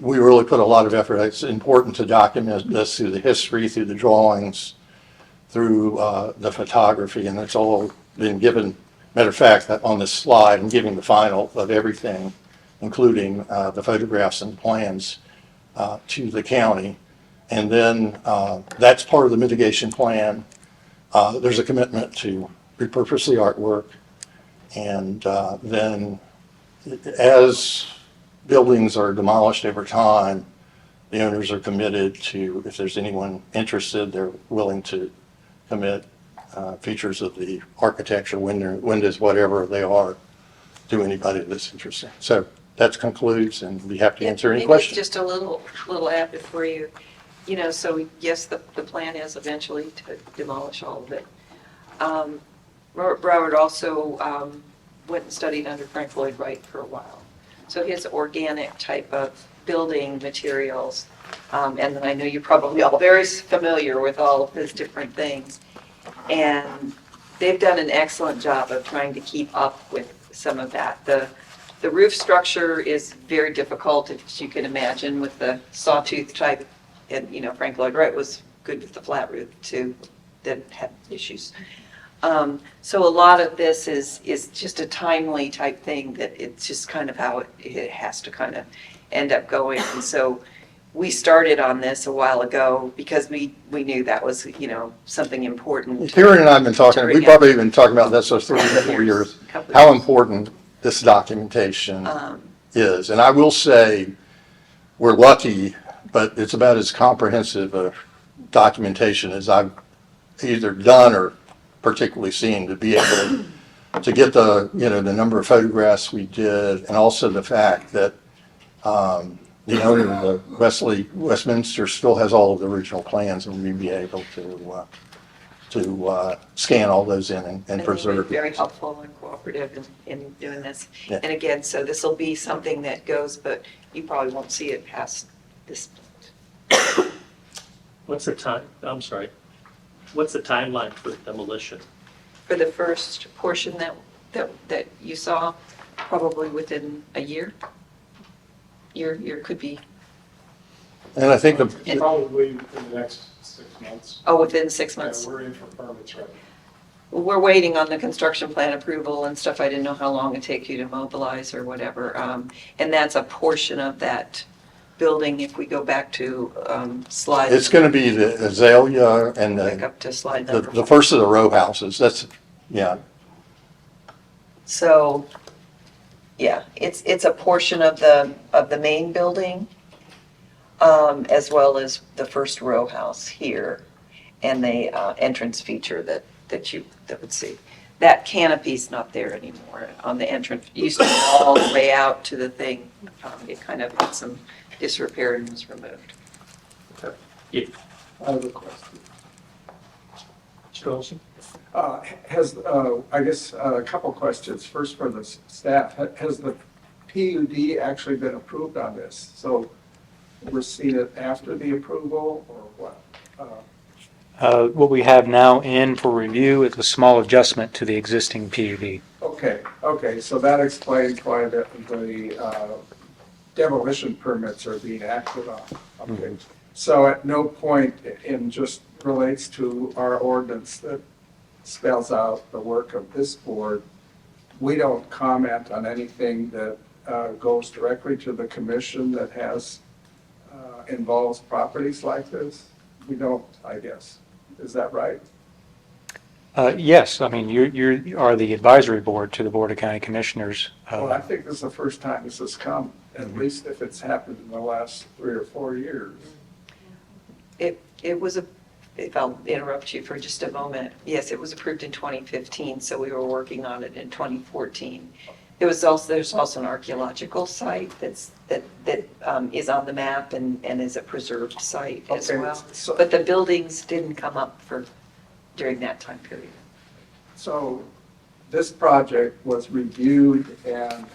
we really put a lot of effort. It's important to document this through the history, through the drawings, through the photography, and it's all been given. Matter of fact, on this slide, I'm giving the final of everything, including the photographs and plans to the county. And then that's part of the mitigation plan. There's a commitment to repurpose the artwork. And then as buildings are demolished over time, the owners are committed to, if there's anyone interested, they're willing to commit features of the architecture, windows, whatever they are, to anybody that's interested. So that concludes, and be happy to answer any Maybe questions. Just a little added for you. You know, so yes, the plan is eventually to demolish all of it. Robert Broward also went and studied under Frank Lloyd Wright for a while. So his organic type of building materials, and then I know you're probably all very familiar with all of his different things. And they've done an excellent job of trying to keep up with some of that. The roof structure is very difficult, as you can imagine, with the sawtooth type. And, you know, Frank Lloyd Wright was good with the flat roof too, that had issues. So a lot of this is just a timely type thing, that it's just kind of how it has to kind of end up going. And so we started on this a while ago because we knew that was, you know, something important. Karen and I have been talking, we've probably been talking about this for 3 or 4 years, how important this documentation is. And I will say, we're lucky, but it's about as comprehensive a documentation as I've either done or particularly seen, to be able to get the, you know, the number of photographs we did, and also the fact that the owner of the Westminster still has all of the original plans, and we'd be able to scan all those in and preserve. Very helpful and cooperative in doing this. Yeah. And again, so this will be something that goes, but you probably won't see it past this point. What's the timeline for demolition? For the first portion that you saw, probably within a year. Year could be, And I think Probably within the next 6 months. within 6 months. Yeah, we're in for permits right now. We're waiting on the construction plan approval and stuff. I didn't know how long it'd take you to mobilize or whatever. And that's a portion of that building. If we go back to slide. it's going to be the azalea and Back up to slide the number. the first of the row houses. That's, yeah. So, yeah, it's a portion of the main building, as well as the first row house here, and the entrance feature that would see. That canopy's not there anymore on the entrance. It used to go all the way out to the thing. It kind of had some disrepair and was removed. Yeah. I have a question. Mr. Olson? I guess, a couple questions. First for the staff. Has the PUD actually been approved on this? So we're seeing it after the approval, or what? What we have now in for review is a small adjustment to the existing PUD. Okay, so that explains why the demolition permits are being acted on. Okay. So at no point in just relates to our ordinance that spells out the work of this board, we don't comment on anything that goes directly to the commission that has, involves properties like this? We don't, I guess. Is that right? Yes, I mean, you are the advisory board to the Board of County Commissioners. Well, I think this is the first time this has come, at least if it's happened in the last 3 or 4 years. It was if I'll interrupt you for just a moment, yes, it was approved in 2015, so we were working on it in 2014. There's also an archaeological site that is on the map and is a preserved site as Okay, well. so- But the buildings didn't come up during that time period. So this project was reviewed and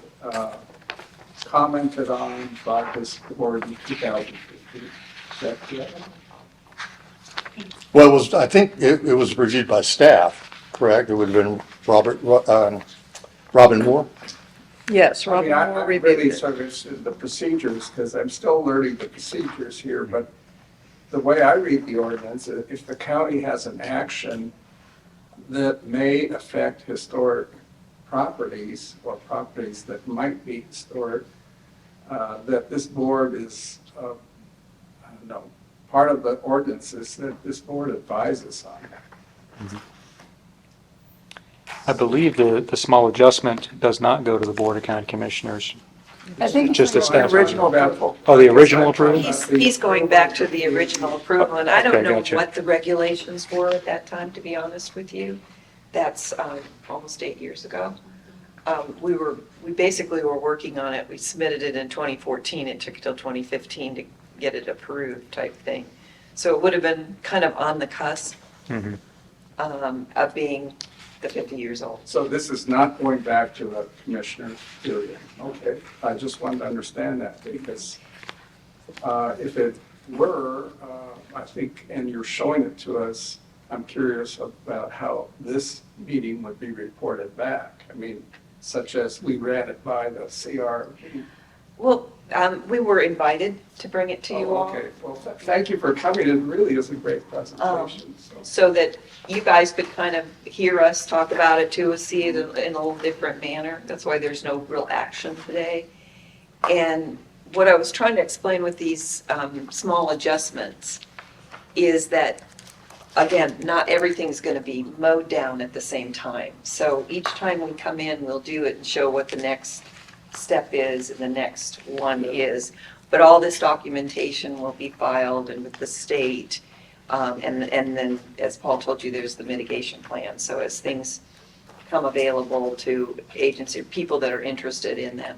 commented on by this board in 2015. Is that correct? Well, it was, I think it was reviewed by staff, correct? It would have been Robin Moore? Yes, I mean, I'm really sort of interested in the procedures because I'm still learning the procedures here, but the way I read the ordinance, if the county has an action that may affect historic properties or properties that might be historic, that this board is, I don't know, part of the ordinance is that this board advises on. I believe the small adjustment does not go to the Board of County Commissioners. I think Just a staff. original approval. Oh, the original approval? He's going back to the original approval, and I don't Okay, know gotcha. what the regulations were at that time, to be honest with you. That's almost 8 years ago. We basically were working on it. We submitted it in 2014. It took till 2015 to get it approved type thing. So it would have been kind of on the cusp Mhm. of being the 50 years old. So this is not going back to the commissioner period. Okay, I just wanted to understand that because if it were, I think, and you're showing it to us, I'm curious about how this meeting would be reported back. I mean, such as we ran it by the CRB. Well, we were invited to bring it to you Oh, all. okay, well, thank you for coming. It really is a great presentation. So. So that you guys could kind of hear us talk about it too, see it in a little different manner. That's why there's no real action today. And what I was trying to explain with these small adjustments is that, again, not everything's going to be mowed down at the same time. So each time we come in, we'll do it and show what the next step is and the next one is. But all this documentation will be filed and with the state. And then, as Paul told you, there's the mitigation plan. So as things become available to agency, people that are interested in them.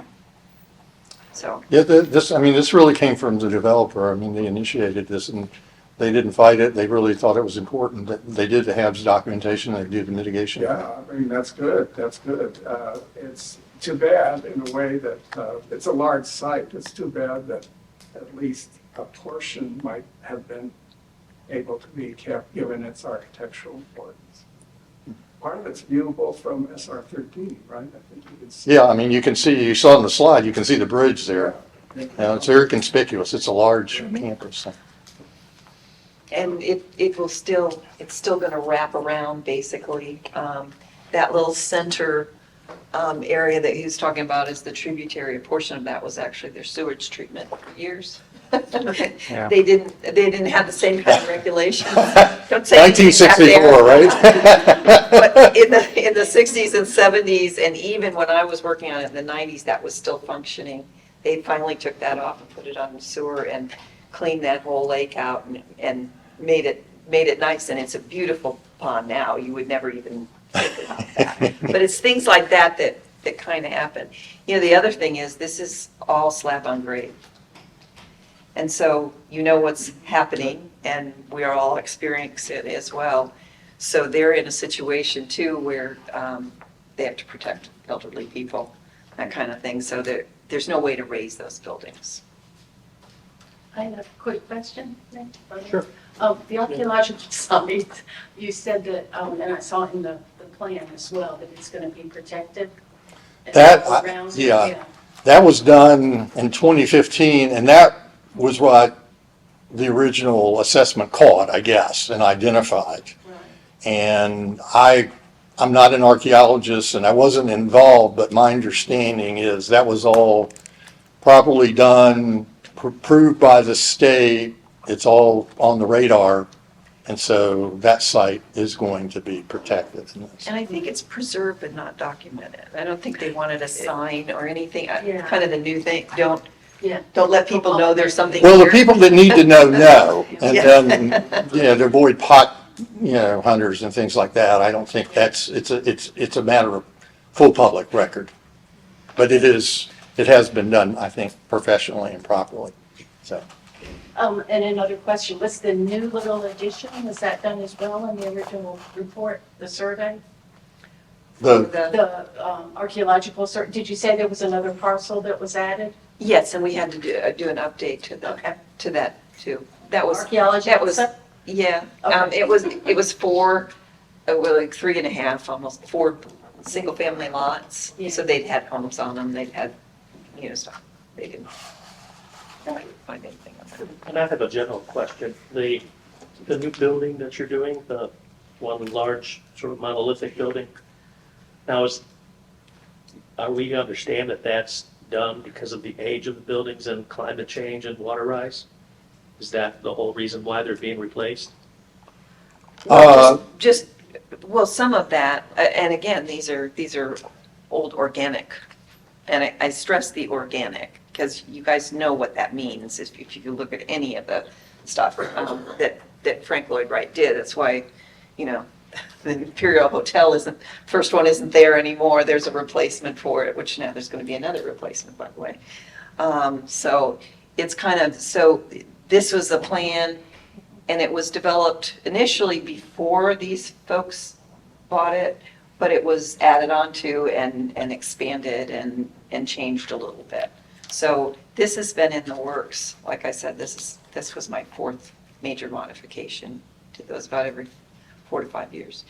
So, Yeah, this really came from the developer. I mean, they initiated this and they didn't fight it. They really thought it was important that they did the HABs documentation, they did the mitigation. Yeah, I mean, that's good, that's good. It's too bad in a way that, it's a large site, it's too bad that at least a portion might have been able to be kept, given its architectural importance. Part of it's viewable from SR 13, right? I think you can see. Yeah, I mean, you saw on the slide, you can see the bridge there. It's very conspicuous. It's a large campus. and it's still going to wrap around basically. That little center area that he was talking about is the tributary. A portion of that was actually their sewage treatment for years. Yeah. They didn't have the same kind of regulations. Don't say anything back 1964, there. right? But in the 60s and 70s, and even when I was working on it in the 90s, that was still functioning. They finally took that off and put it on sewer and cleaned that whole lake out and made it nice. And it's a beautiful pond now. You would never even think about that. But it's things like that kind of happen. You know, the other thing is this is all slab on grade. And so you know what's happening, and we are all experiencing it as well. So they're in a situation too where they have to protect elderly people, that kind of thing. So there's no way to raise those buildings. I have a quick question. Nick. Sure. The archaeological site, you said that, and I saw in the plan as well, that it's going to be protected. Around it, yeah. That was done in 2015, and that was what the original assessment caught, I guess, and identified. Right. And I I'm not an archaeologist and I wasn't involved, but my understanding is that was all properly done, approved by the state. It's all on the radar. And so that site is going to be protected. And I think it's preserved but not documented. I don't think they wanted a sign or anything. Yeah. Kind of the new thing, Yeah. don't let people know there's something Well, the here. people that need to know. And Yeah. then, to avoid pot, hunters and things like that. I don't think it's a matter of full public record. But it has been done, I think, professionally and properly, so. And another question, was the new little addition, was that done as well in the original report, the survey? The, The archaeological did you say there was another parcel that was added? Yes, and we had to do an update Okay. to that too. That was, Archaeology that was, also? yeah, Okay. it was four, well, like 3.5, almost 4 single-family lots. Yeah. So they'd had homes on them, they'd had, stuff. They didn't find anything on that. And I have a general question. The new building that you're doing, the one large sort of monolithic building, now are we to understand that that's done because of the age of the buildings and climate change and water rise? Is that the whole reason why they're being replaced? Well, well, some of that, and again, these are old organic. And I stress the organic, because you guys know what that means if you look at any of the stuff that Frank Lloyd Wright did. That's why, the Imperial Hotel first one isn't there anymore. There's a replacement for it, which now there's going to be another replacement, by the way. So it's so this was the plan, and it was developed initially before these folks bought it, but it was added onto and expanded and changed a little bit. So this has been in the works. Like I said, this was my 4th major modification. Did those about every 4 to 5 years.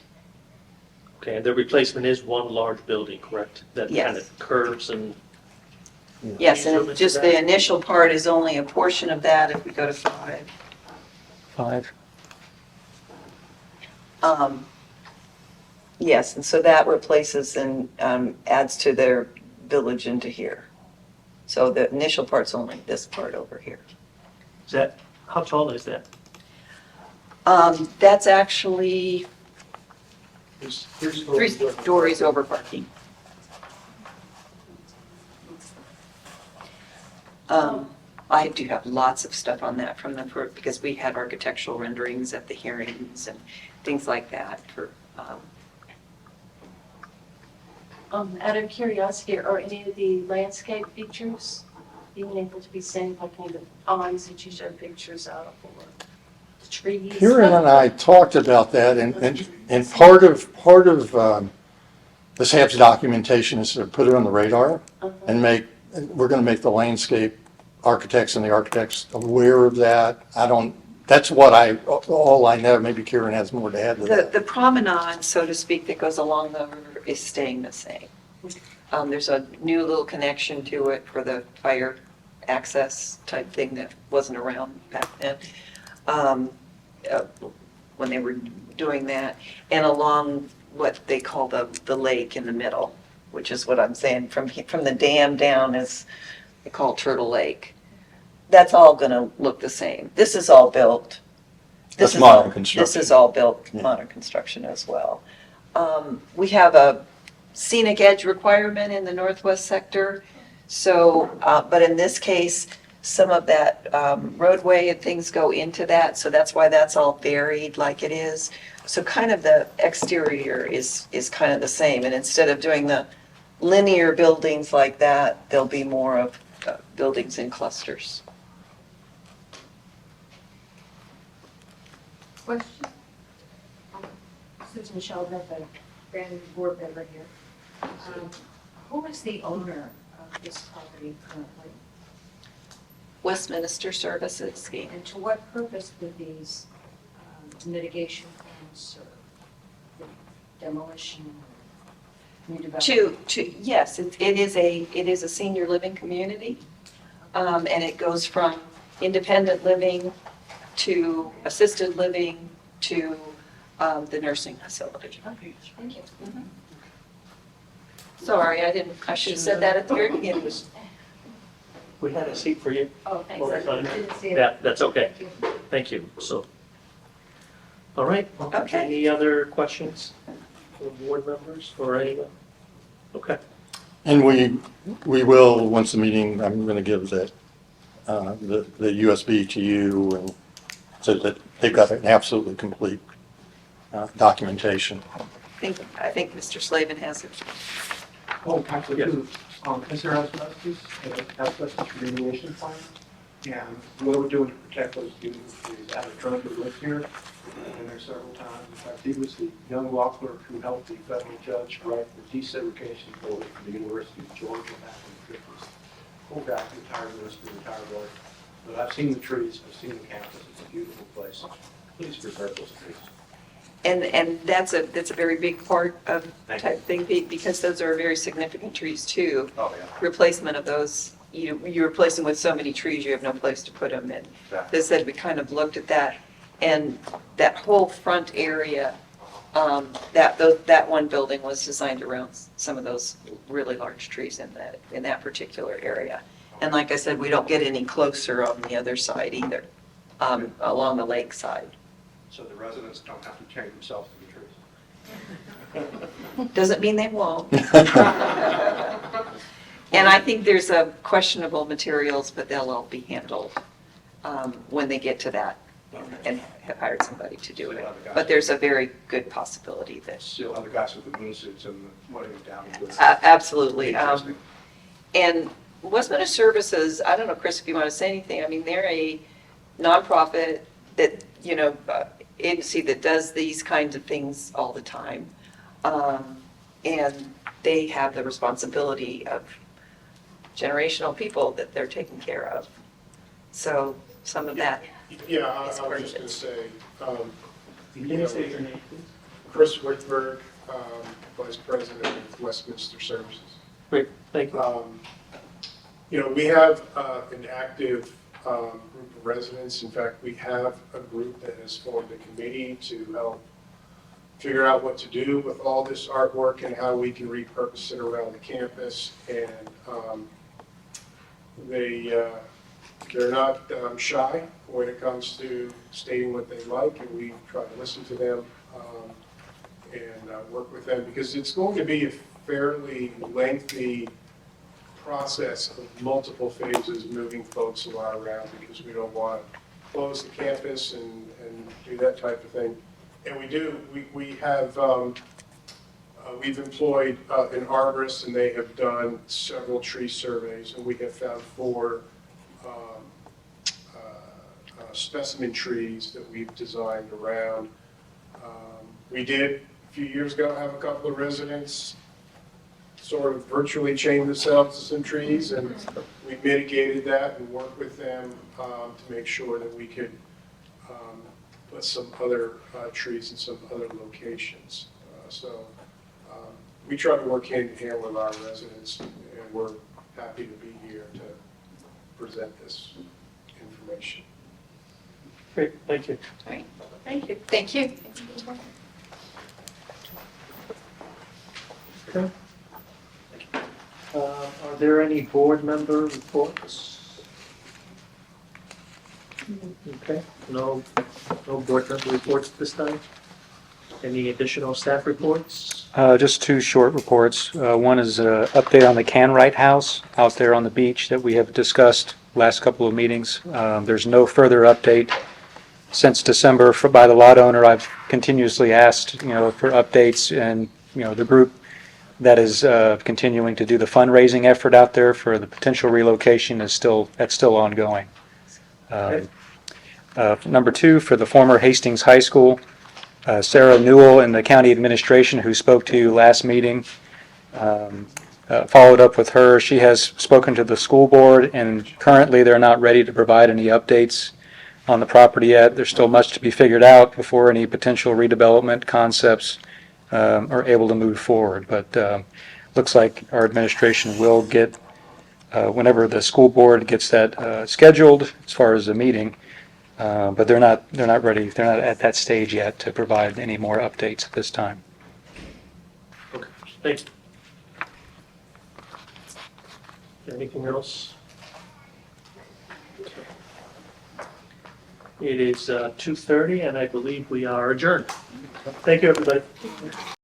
Okay, and the replacement is one large building, correct? That Yes. kind of curves and. Yes, Zoom and into just that. the initial part is only a portion of that if we go to 5. 5. Yes, and so that replaces and adds to their village into here. So the initial part's only this part over here. How tall is that? That's actually Here's 3 stories over parking. I do have lots of stuff on that because we had architectural renderings at the hearings and things like that for, Out of curiosity, are any of the landscape features even able to be seen, like any of the ponds that you showed pictures of, or the trees? Kieran and I talked about that, and part of this HAB's documentation is to put it on the radar and we're going to make the landscape architects and the architects aware of that. That's all I know. Maybe Kieran has more to add to that. the promenade, so to speak, that goes along the river is staying the same. There's a new little connection to it for the fire access type thing that wasn't around back then, when they were doing that, and along what they call the lake in the middle, which is what I'm saying, from the dam down is, they call Turtle Lake. That's all gonna look the same. This is all built. That's modern construction. This is all built, Yeah. modern construction as well. We have a scenic edge requirement in the northwest sector, so, but in this case, some of that roadway and things go into that, so that's why that's all buried like it is. So kind of the exterior is kind of the same, and instead of doing the linear buildings like that, there'll be more of buildings in clusters. Question? Susan Sheldon, a brand new board member here. Who is the owner of this property currently? Westminster Services. And to what purpose would these mitigation plans serve? Demolition, new development? Yes, it is a senior living community, and it goes from independent living to assisted living to the nursing facility. Thank you. Sorry, I should have said that at the very beginning. We had a seat for you. Oh, thanks. Yeah, that's okay. Thank you. So, all right. Okay. Any other questions from board members or anyone? Okay. And we will, once the meeting, I'm going to give the USB to you and so that they've got an absolutely complete documentation. I think Mr. Slavin has it. Oh, actually, Yes. is there asbestos, asbestos remediation plan? And what we're doing to protect those students is have a drug who lives here, and there several times. In fact, he was the young law clerk who helped the federal judge write the desegregation order for the University of Georgia back in the 50s. Cool guy, retired minister, retired lawyer. But I've seen the trees, I've seen the campus, it's a beautiful place. Please preserve those trees. And that's a very big part of Thank type thing, because those are very significant trees too. Oh, yeah. Replacement of those, you replace them with so many trees, you have no place to put them in. Exactly. They said we kind of looked at that, and that whole front area, that one building was designed around some of those really large trees in that particular area. And like I said, we don't get any closer on the other side either, along the lake side. So the residents don't have to change themselves to the trees. Doesn't mean they won't. And I think there's a questionable materials, but they'll all be handled when they get to that and have hired somebody to do it. But there's a very good possibility that, Still other guys with the moon suits and the wedding down. absolutely. Interesting. And Westminster Services, I don't know, Chris, if you want to say anything, I mean, they're a nonprofit that, agency that does these kinds of things all the time. And they have the responsibility of generational people that they're taking care of. So some of that, Yeah, I It's was worth just it. going to say, Can you say your name, please? Chris Whitberg, Vice President of Westminster Services. Great, thank you. We have an active group of residents. In fact, we have a group that has formed a committee to help figure out what to do with all this artwork and how we can repurpose it around the campus. And they're not shy when it comes to stating what they like, and we try to listen to them and work with them, because it's going to be a fairly lengthy process of multiple phases moving folks around, because we don't want to close the campus and do that type of thing. And we have, we've employed an arborist, and they have done several tree surveys, and we have found 4 specimen trees that we've designed around. We did, a few years ago, have a couple of residents sort of virtually chain themselves to some trees, and we mitigated that and worked with them to make sure that we could put some other trees in some other locations. So we try to work hand in hand with our residents, and we're happy to be here to present this information. Great, thank you. right? Thank you. Thank you. Okay. Are there any board member reports? Okay, no board member reports at this time? Any additional staff reports? Just 2 short reports. One is an update on the Canwright House out there on the beach that we have discussed last couple of meetings. There's no further update since December by the lot owner. I've continuously asked, for updates, and, the group that is continuing to do the fundraising effort out there for the potential relocation that's still ongoing. Number 2, for the former Hastings High School, Sarah Newell in the county administration, who spoke to you last meeting, followed up with her. She has spoken to the school board, and currently they're not ready to provide any updates on the property yet. There's still much to be figured out before any potential redevelopment concepts are able to move forward. But looks like our administration will get, whenever the school board gets that scheduled, as far as the meeting, But they're not ready, they're not at that stage yet to provide any more updates at this time. Okay, thank you. Anything else? It is 2:30, and I believe we are adjourned. Thank you, everybody.